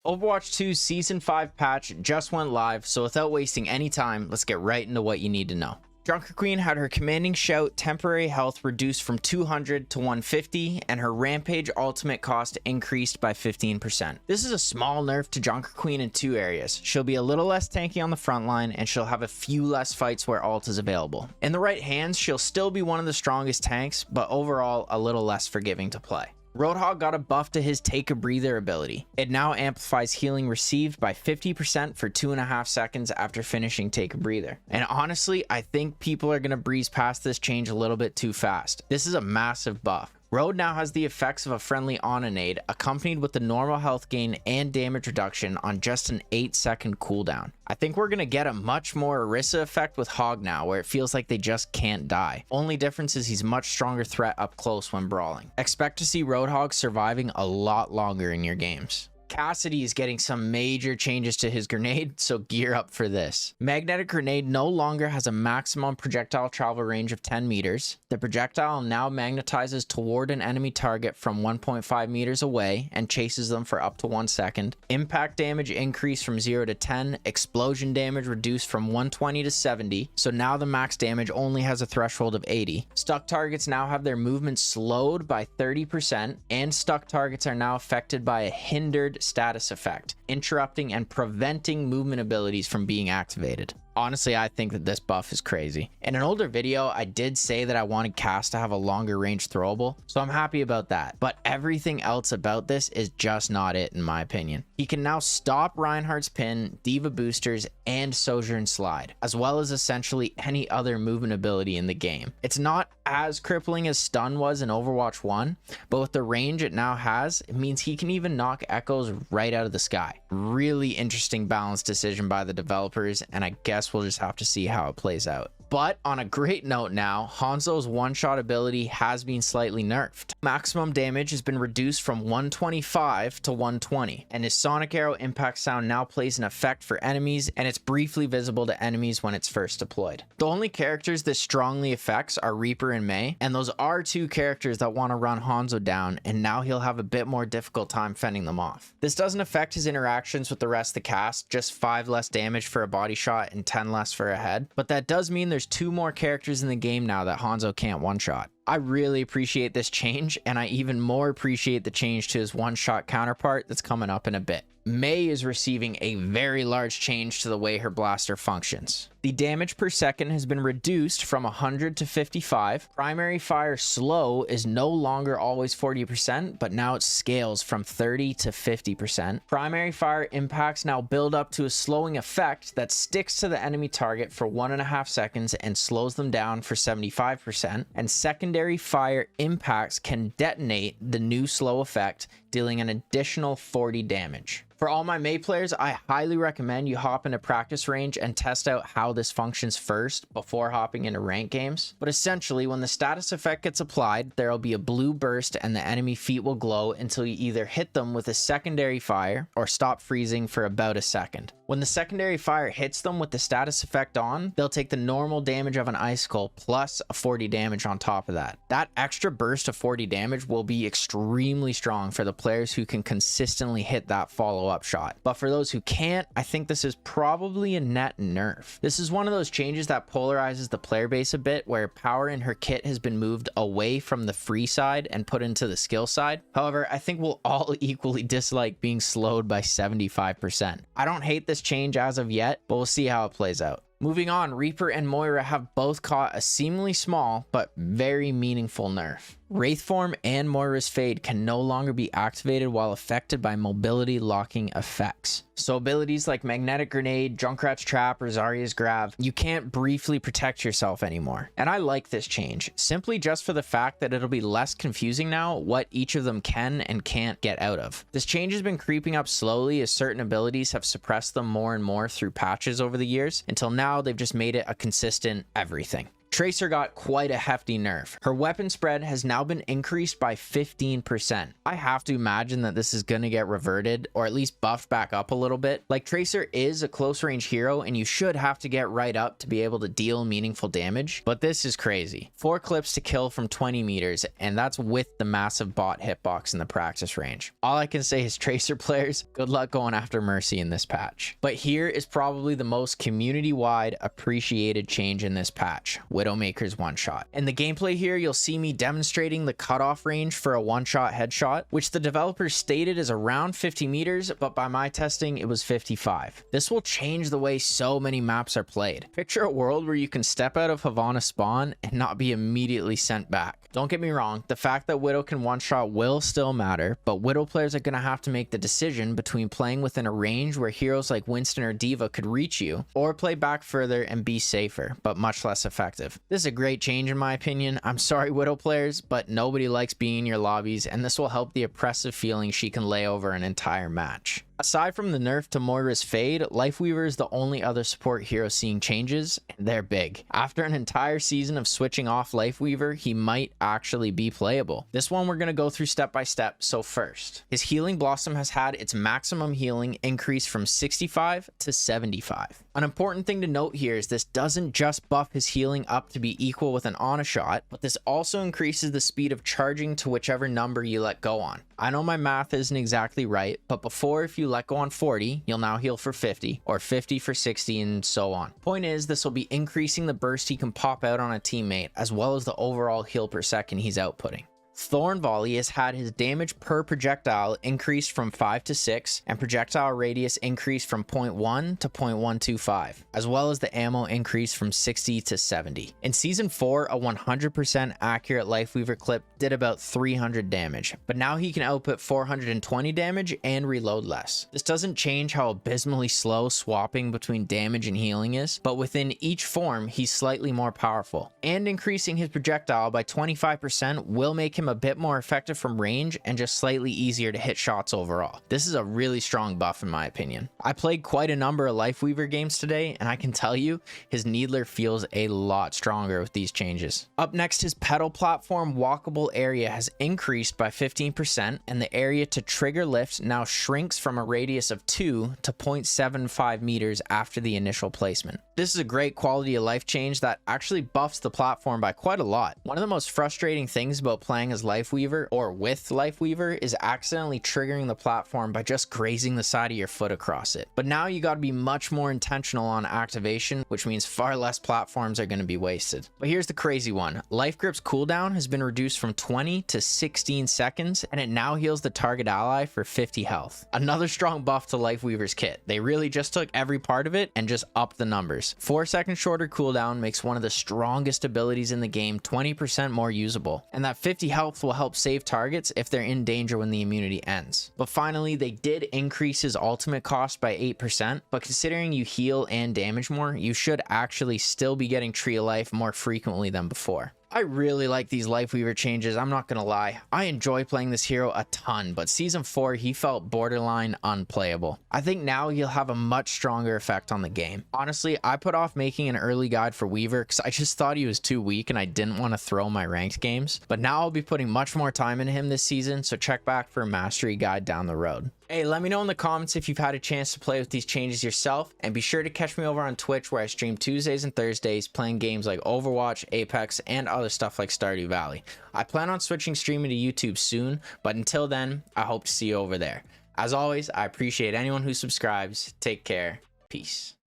Overwatch 2's Season 5 patch just went live, so without wasting any time, let's get right into what you need to know. Junkerqueen had her commanding shout temporary health reduced from 200 to 150, and her rampage ultimate cost increased by 15%. This is a small nerf to Junkerqueen in two areas. She'll be a little less tanky on the front line, and she'll have a few less fights where ult is available. In the right hands, she'll still be one of the strongest tanks, but overall a little less forgiving to play. Roadhog got a buff to his Take a Breather ability. It now amplifies healing received by 50% for 2.5 seconds after finishing Take a Breather. And honestly, I think people are going to breeze past this change a little bit too fast. This is a massive buff. Road now has the effects of a friendly on nade, accompanied with the normal health gain and damage reduction on just an 8-second cooldown. I think we're going to get a much more Orisa effect with Hog now, where it feels like they just can't die. Only difference is he's much stronger threat up close when brawling. Expect to see Roadhog surviving a lot longer in your games. Cassidy is getting some major changes to his grenade, so gear up for this. Magnetic grenade no longer has a maximum projectile travel range of 10 meters. The projectile now magnetizes toward an enemy target from 1.5 meters away and chases them for up to 1 second. Impact damage increased from 0 to 10, explosion damage reduced from 120 to 70, so now the max damage only has a threshold of 80. Stuck targets now have their movement slowed by 30%, and stuck targets are now affected by a hindered status effect, interrupting and preventing movement abilities from being activated. Honestly, I think that this buff is crazy. In an older video, I did say that I wanted Cass to have a longer range throwable, so I'm happy about that. But everything else about this is just not it, in my opinion. He can now stop Reinhardt's pin, Diva boosters, and Sojourn slide, as well as essentially any other movement ability in the game. It's not as crippling as stun was in Overwatch 1, but with the range it now has, it means he can even knock echoes right out of the sky. Really interesting balance decision by the developers, and I guess we'll just have to see how it plays out. But on a great note now, Hanzo's one-shot ability has been slightly nerfed. Maximum damage has been reduced from 125 to 120, and his Sonic Arrow impact sound now plays an effect for enemies, and it's briefly visible to enemies when it's first deployed. The only characters this strongly affects are Reaper and Mei, and those are two characters that want to run Hanzo down, and now he'll have a bit more difficult time fending them off. This doesn't affect his interactions with the rest of the cast, just 5 less damage for a body shot and 10 less for a head, but that does mean there's 2 more characters in the game now that Hanzo can't one-shot. I really appreciate this change, and I even more appreciate the change to his one-shot counterpart that's coming up in a bit. Mei is receiving a very large change to the way her blaster functions. The damage per second has been reduced from 100 to 55. Primary fire slow is no longer always 40%, but now it scales from 30 to 50%. Primary fire impacts now build up to a slowing effect that sticks to the enemy target for 1.5 seconds and slows them down for 75%. And secondary fire impacts can detonate the new slow effect, dealing an additional 40 damage. For all my Mei players, I highly recommend you hop into practice range and test out how this functions first before hopping into rank games. But essentially, when the status effect gets applied, there will be a blue burst and the enemy feet will glow until you either hit them with a secondary fire or stop freezing for about a second. When the secondary fire hits them with the status effect on, they'll take the normal damage of an icicle plus a 40 damage on top of that. That extra burst of 40 damage will be extremely strong for the players who can consistently hit that follow-up shot. But for those who can't, I think this is probably a net nerf. This is one of those changes that polarizes the player base a bit, where power in her kit has been moved away from the free side and put into the skill side. However, I think we'll all equally dislike being slowed by 75%. I don't hate this change as of yet, but we'll see how it plays out. Moving on, Reaper and Moira have both caught a seemingly small but very meaningful nerf. Wraithform and Moira's Fade can no longer be activated while affected by mobility locking effects. So abilities like Magnetic Grenade, Junkrat's Trap, or Zarya's Grab, you can't briefly protect yourself anymore. And I like this change, simply just for the fact that it'll be less confusing now what each of them can and can't get out of. This change has been creeping up slowly as certain abilities have suppressed them more and more through patches over the years, until now they've just made it a consistent everything. Tracer got quite a hefty nerf. Her weapon spread has now been increased by 15%. I have to imagine that this is going to get reverted or at least buffed back up a little bit. Like, Tracer is a close range hero and you should have to get right up to be able to deal meaningful damage, but this is crazy. 4 clips to kill from 20 meters, and that's with the massive bot hitbox in the practice range. All I can say is, Tracer players, good luck going after Mercy in this patch. But here is probably the most community-wide appreciated change in this patch: Widowmaker's one-shot. In the gameplay here, you'll see me demonstrating the cutoff range for a one-shot headshot, which the developers stated is around 50 meters, but by my testing, it was 55. This will change the way so many maps are played. Picture a world where you can step out of Havana spawn and not be immediately sent back. Don't get me wrong, the fact that Widow can one-shot will still matter, but Widow players are going to have to make the decision between playing within a range where heroes like Winston or Diva could reach you, or play back further and be safer, but much less effective. This is a great change in my opinion. I'm sorry, Widow players, but nobody likes being in your lobbies, and this will help the oppressive feeling she can lay over an entire match. Aside from the nerf to Moira's fade, Lifeweaver is the only other support hero seeing changes, and they're big. After an entire season of switching off Lifeweaver, he might actually be playable. This one we're going to go through step by step. So first, his Healing Blossom has had its maximum healing increase from 65 to 75. An important thing to note here is this doesn't just buff his healing up to be equal with an Ana shot, but this also increases the speed of charging to whichever number you let go on. I know my math isn't exactly right, but before, if you let go on 40, you'll now heal for 50, or 50 for 60, and so on. Point is, this will be increasing the burst he can pop out on a teammate, as well as the overall heal per second he's outputting. Thorn Volley has had his damage per projectile increased from 5 to 6, and projectile radius increased from 0.1 to 0.125, as well as the ammo increased from 60 to 70. In Season 4, a 100% accurate Lifeweaver clip did about 300 damage, but now he can output 420 damage and reload less. This doesn't change how abysmally slow swapping between damage and healing is, but within each form, he's slightly more powerful, and increasing his projectile by 25% will make him a bit more effective from range and just slightly easier to hit shots overall. This is a really strong buff in my opinion. I played quite a number of Lifeweaver games today, and I can tell you his Needler feels a lot stronger with these changes. Up next, his pedal platform walkable area has increased by 15%, and the area to trigger lift now shrinks from a radius of 2 to 0.75 meters after the initial placement. This is a great quality of life change that actually buffs the platform by quite a lot. One of the most frustrating things about playing as Lifeweaver or with Lifeweaver is accidentally triggering the platform by just grazing the side of your foot across it. But now you got to be much more intentional on activation, which means far less platforms are going to be wasted. But here's the crazy one. Life Grip's cooldown has been reduced from 20 to 16 seconds, and it now heals the target ally for 50 health. Another strong buff to Lifeweaver's kit. They really just took every part of it and just upped the numbers. 4 seconds shorter cooldown makes one of the strongest abilities in the game 20% more usable, and that 50 health will help save targets if they're in danger when the immunity ends. But finally, they did increase his ultimate cost by 8%, but considering you heal and damage more, you should actually still be getting Tree of Life more frequently than before. I really like these Lifeweaver changes, I'm not gonna lie. I enjoy playing this hero a ton, but Season 4 he felt borderline unplayable. I think now he'll have a much stronger effect on the game. Honestly, I put off making an early guide for Weaver because I just thought he was too weak and I didn't want to throw my ranked games, but now I'll be putting much more time into him this season, so check back for a mastery guide down the road. Hey, let me know in the comments if you've had a chance to play with these changes yourself, and be sure to catch me over on Twitch where I stream Tuesdays and Thursdays playing games like Overwatch, Apex, and other stuff like Stardew Valley. I plan on switching streaming to YouTube soon, but until then, I hope to see you over there. As always, I appreciate anyone who subscribes. Take care. Peace.